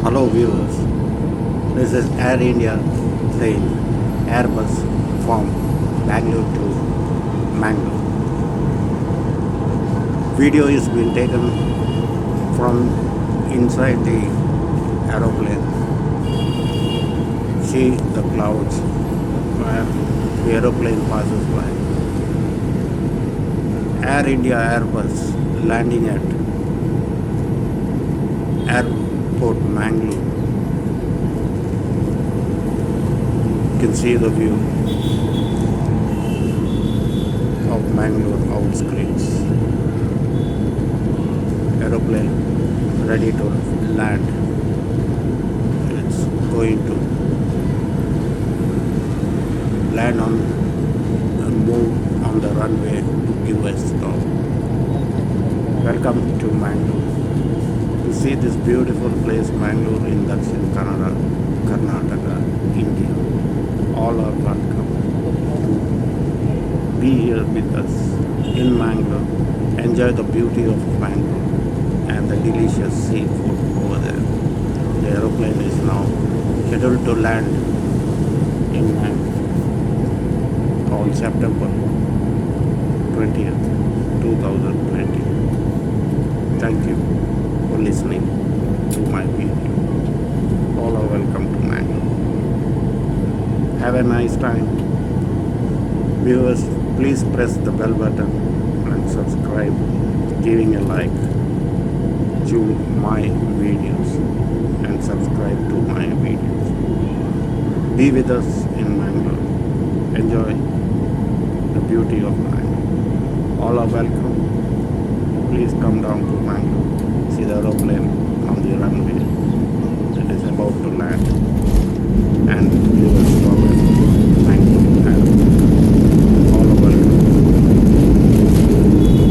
Hello viewers, this is Air India plane Airbus from Bangalore to Mangalore. Video is being taken from inside the aeroplane. See the clouds where the aeroplane passes by. Air India Airbus landing at Airport Mangalore. You can see the view of Mangalore outskirts. Aeroplane ready to land. It's going to land on and move on the runway to give us stop. Welcome to Mangalore. To see this beautiful place, Mangalore in Dakshin Kannada, Karnataka, India. All are welcome to be here with us in Mangalore. Enjoy the beauty of Mangalore and the delicious seafood over there. The aeroplane is now scheduled to land in Mangalore on September 20th, 2020. Thank you for listening to my video. All are welcome to Mangalore. Have a nice time. Viewers, please press the bell button and subscribe, giving a like to my videos and subscribe to my videos. Be with us in Mangalore. Enjoy the beauty of Mangalore. All are welcome. Please come down to Mangalore. See the aeroplane on the runway. It is about to land. And you will stop at Mangalore Airport. All are welcome.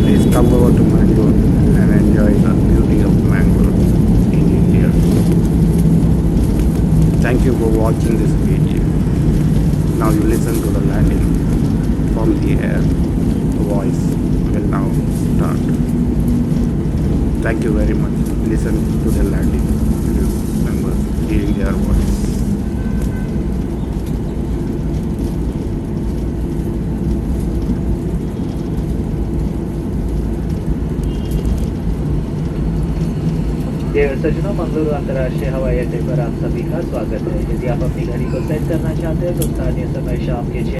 Please come over to Mangalore and enjoy the beauty of Mangalore in India. Thank you for watching this video. Now you listen to the landing from the air. The voice will now start. Thank you very much. Listen to the landing crew members hearing their voice. देव सज्जनों, मंगलुरु अंतर्राष्ट्रीय हवाई अड्डे पर आप सभी का स्वागत है। यदि आप अपनी घड़ी को सेट करना चाहते हैं तो स्थानीय समय शाम के 6